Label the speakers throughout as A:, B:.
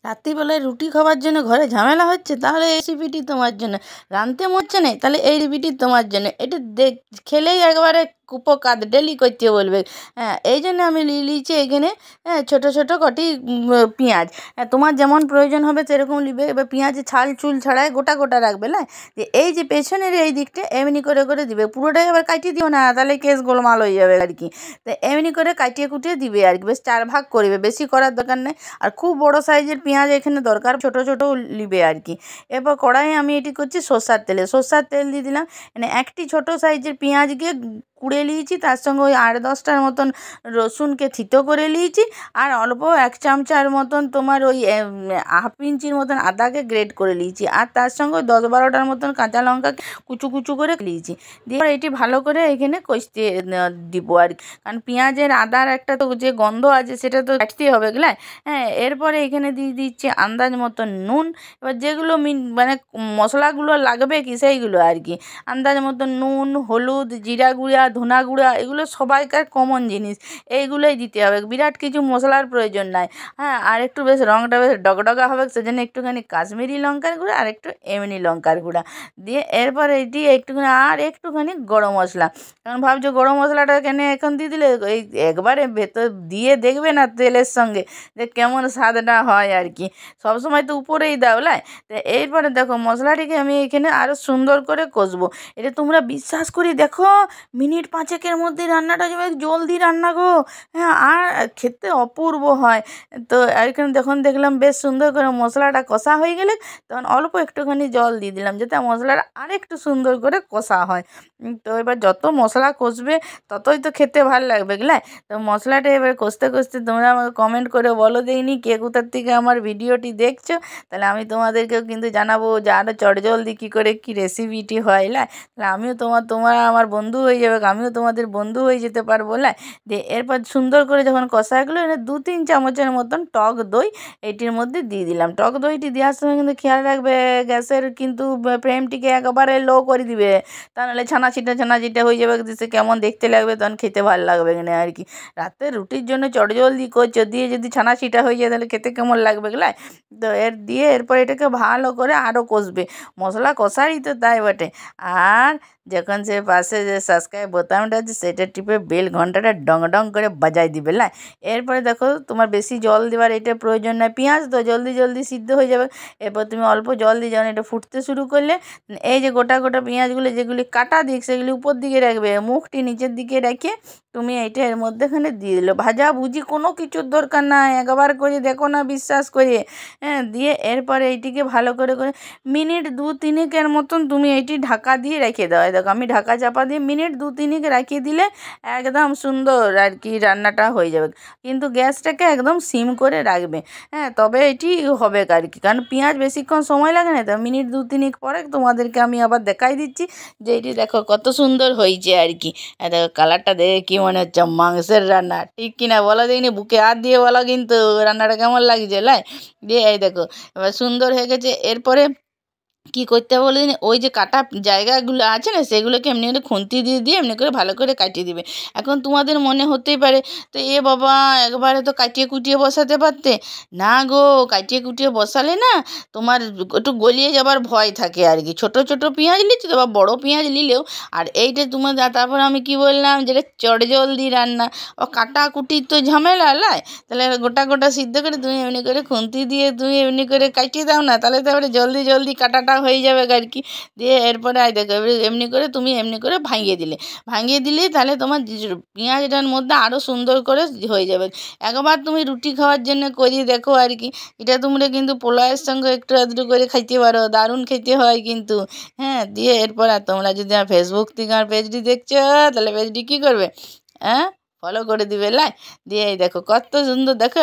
A: রাত্রিবেলায় রুটি খাওয়ার জন্য ঘরে ঝামেলা হচ্ছে, তাহলে এই রেসিপিটি তোমার জন্য। রাঁধতে মরছে নেই, তাহলে এই রেসিপিটি তোমার জন্য। এটা খেলেই একবারে উপকার ডেলি করতে বলবে। হ্যাঁ, এই জন্য আমি নিয়ে নিয়েছি এখানে ছোটো ছোটো কটি পেঁয়াজ। তোমার যেমন প্রয়োজন হবে সেরকম নিবে। এবার পেঁয়াজের ছাল চুল ছাড়াই গোটা গোটা রাখবে না, যে এই যে পেছনের এই দিকটা এমনি করে করে দিবে, পুরোটাই আবার কাটিয়ে দিও না, তাহলে কেস গোলমাল হয়ে যাবে আর কি। তো এমনি করে কাটিয়ে কুটিয়ে দিবে আর কি, বেশ 4 ভাগ করবে, বেশি করার দরকার নেই। আর খুব বড় সাইজের পেঁয়াজ এখানে দরকার, ছোটো ছোটো নিবে আর কি। এরপর কড়াইয়ে আমি এটি করছি সর্ষার তেল দিয়ে দিলাম। মানে একটি ছোটো সাইজের পেঁয়াজকে কুড়ে নিয়েছি, তার সঙ্গে ওই 8-10টার মতন রসুনকে থিতো করে নিয়েছি, আর অল্প 1 চামচার মতন তোমার ওই 1/2 ইঞ্চির মতন আদাকে গ্রেট করে নিয়েছি, আর তার সঙ্গে 10-12টার মতন কাঁচা লঙ্কা কুচু কুচু করে নিয়েছি। দিয়ে এটি ভালো করে এখানে কষতে দিব আর কি, কারণ পেঁয়াজের আদার একটা তো যে গন্ধ আছে সেটা তো কাটতেই হবে গেলে। হ্যাঁ, এরপরে এখানে দিয়ে দিচ্ছি আন্দাজ মতো নুন। এবার যেগুলো মানে মশলাগুলো লাগবে কি সেইগুলো আর কি, আন্দাজ মতো নুন, হলুদ, জিরা গুঁড়া, ধনা গুঁড়া, এগুলো সবাইকার কমন জিনিস, এইগুলোই দিতে হবে, বিরাট কিছু মশলার প্রয়োজন নাই। হ্যাঁ, আর একটু বেশ রঙটা বেশ ডগডগা হবে, সেজন্য একটুখানি কাশ্মীরি লঙ্কার গুঁড়া আর একটু এমনি লঙ্কার গুঁড়া দিয়ে এরপরে এটি একটুখানি আর একটুখানি গরম মশলা। কারণ ভাবছো গরম মশলাটা কেন এখন দিয়ে দিলে, এই একবারে ভেতর দিয়ে দেখবে না তেলের সঙ্গে যে কেমন স্বাদটা হয় আর কি, সবসময় তো উপরেই দাও লাই। তো এরপরে দেখো মশলাটিকে আমি এখানে আরও সুন্দর করে কষবো। এটা তোমরা বিশ্বাস করি দেখো মিনিট 5-এর মধ্যে রান্নাটা যাবে, জলদি রান্না গো। হ্যাঁ, আর খেতে অপূর্ব হয়। তো এখানে যখন দেখলাম বেশ সুন্দর করে মশলাটা কষা হয়ে গেলে, তখন অল্প একটুখানি জল দিয়ে দিলাম, যাতে মশলাটা আরেকটু সুন্দর করে কষা হয়। তো এবার যত মশলা কষবে ততই তো খেতে ভালো লাগবে গেলাই। তো মশলাটা এবার কষতে কষতে তোমরা আমাকে কমেন্ট করে বলো দেইনি কে কোথার থেকে আমার ভিডিওটি দেখছো, তাহলে আমি তোমাদেরকেও কিন্তু জানাবো যে আরও চটজলদি কী করে কী রেসিপিটি হয় লাই। তাহলে আমিও তোমরা আমার বন্ধু হয়ে যাবে, আমিও তোমাদের বন্ধু হয়ে যেতে পারবো লাই। দিয়ে এরপর সুন্দর করে যখন কষা গেলো, এনে 2-3 চামচের মতন টক দই এইটির মধ্যে দিয়ে দিলাম। টক দইটি দেওয়ার সময় কিন্তু খেয়াল রাখবে গ্যাসের কিন্তু ফ্লেমটিকে একেবারে লো করে দিবে, তা নাহলে ছানা ছিটা হয়ে যাবে, সে কেমন দেখতে লাগবে, তখন খেতে ভালো লাগবে না আর কি। রাতে রুটির জন্য চটজলদি করছো, দিয়ে যদি ছানা ছিটা হয়ে যায় তাহলে খেতে কেমন লাগবে গেলাই। তো এরপর এটাকে ভালো করে আরও কষবে, মশলা কষারই তো তাই বটে। আর যখন সে পাশে যে সাবস্ক্রাইব বোতামটা আছে সেটা টিপে বেল ঘন্টাটা ডং ডং করে বাজাই দিবে লাই। এরপরে দেখো তোমার বেশি জল দেওয়ার এটা প্রয়োজন নয়, পেঁয়াজ তো জলদি জলদি সিদ্ধ হয়ে যাবে। এরপর তুমি অল্প জল দিয়ে যখন এটা ফুটতে শুরু করলে, এই যে গোটা গোটা পেঁয়াজগুলো যেগুলি কাটা দিক সেগুলি উপর দিকে রাখবে, মুখটি নিচের দিকে রেখে তুমি এইটা এর মধ্যেখানে দিয়ে দিলো। ভাজাভুজি কোনো কিছুর দরকার নাই, একবার করে দেখো না বিশ্বাস করে। হ্যাঁ, দিয়ে এরপরে এইটিকে ভালো করে করে মিনিট 2-3-এর মতন তুমি এইটি ঢাকা দিয়ে রেখে দাও। দেখো আমি ঢাকা চাপা দিয়ে মিনিট 2-3 রাখিয়ে দিলে একদম সুন্দর আর কি রান্নাটা হয়ে যাবে, কিন্তু গ্যাসটাকে একদম সিম করে রাখবে। হ্যাঁ, তবে এটি হবে আর কি, কারণ পেঁয়াজ বেশিক্ষণ সময় লাগে না, তো মিনিট 2-3 পরে তোমাদেরকে আমি আবার দেখাই দিচ্ছি যে এটি দেখো কত সুন্দর হয়েছে আর কি। দেখো কালারটা দেখে কি মনে হচ্ছে মাংসের রান্না, ঠিক কিনা বলো দেখিনি, বুকে হাত দিয়ে বলো কিন্তু রান্নাটা কেমন লাগছে লাই। দিয়ে এই দেখো এবার সুন্দর হয়ে গেছে। এরপরে কী করতে হবে বলে ওই যে কাটা জায়গাগুলো আছে না, সেগুলোকে এমনি করে খুন্তি দিয়ে দিয়ে এমনি করে ভালো করে কাটিয়ে দিবে। এখন তোমাদের মনে হতেই পারে তো এ বাবা একবারে তো কাটিয়ে কুটিয়ে বসাতে পারতে। না গো, কাটিয়ে কুটিয়ে বসালে না তোমার একটু গলিয়ে যাবার ভয় থাকে আর কি। ছোটো ছোটো পেঁয়াজ নিচ্ছি তো, বা বড়ো পেঁয়াজ নিলেও। আর এইটা তোমার তারপর আমি কি বললাম যেটা চটজলদি রান্না, ও কাটাকুটির তো ঝামেলা লাই। তাহলে গোটা গোটা সিদ্ধ করে তুমি এমনি করে খুন্তি দিয়ে তুমি এমনি করে কাটিয়ে দাও না, তাহলে তারপরে জলদি জলদি কাটাটা হয়ে যাবে আর কি। দিয়ে এরপরে দেখো এমনি করে তুমি এমনি করে ভাঙিয়ে দিলেই তাহলে তোমার পেঁয়াজটার মধ্যে আরও সুন্দর করে হয়ে যাবে। একবার তুমি রুটি খাওয়ার জন্য করিয়ে দেখো আর কি, এটা তোমরা কিন্তু পোলাওয়ের সঙ্গে একটু আধটু করে খাইতে পারো, দারুণ খেতে হয় কিন্তু। হ্যাঁ, দিয়ে এরপর আর তোমরা যদি আমার ফেসবুক থেকে আমার পেজটি দেখছো, তাহলে পেজটি কী করবে, হ্যাঁ ফলো করে দিবে লাই। দিয়ে এই দেখো কত সুন্দর, দেখো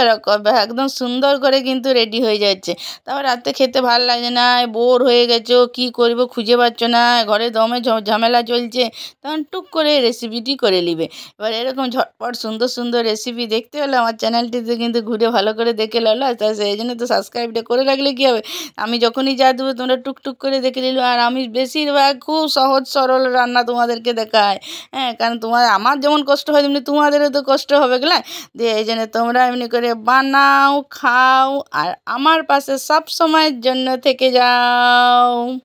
A: একদম সুন্দর করে কিন্তু রেডি হয়ে যাচ্ছে। তারপর রাতে খেতে ভালো লাগে না, বোর হয়ে গেছো, কী করবো খুঁজে পাচ্ছ না, ঘরে দমে ঝামেলা চলছে, তখন টুক করে রেসিপিটি করে নিবে। এবার এরকম ঝটপট সুন্দর সুন্দর রেসিপি দেখতে হলে আমার চ্যানেলটিতে কিন্তু ঘুরে ভালো করে দেখে নিলো। তা সেই জন্য তো সাবস্ক্রাইবটা করে রাখলে কী হবে, আমি যখনই যা দেবো তোমরা টুকটুক করে দেখে নিলো। আর আমি বেশিরভাগ খুব সহজ সরল রান্না তোমাদেরকে দেখাই। হ্যাঁ, কারণ আমার যেমন কষ্ট হয় তেমনি তোমার তোমাদেরও তো কষ্ট হবে গলা। দিয়ে এই জন্য তোমরা এমনি করে বানাও, খাও, আর আমার পাশে সব সময়ের জন্য থেকে যাও।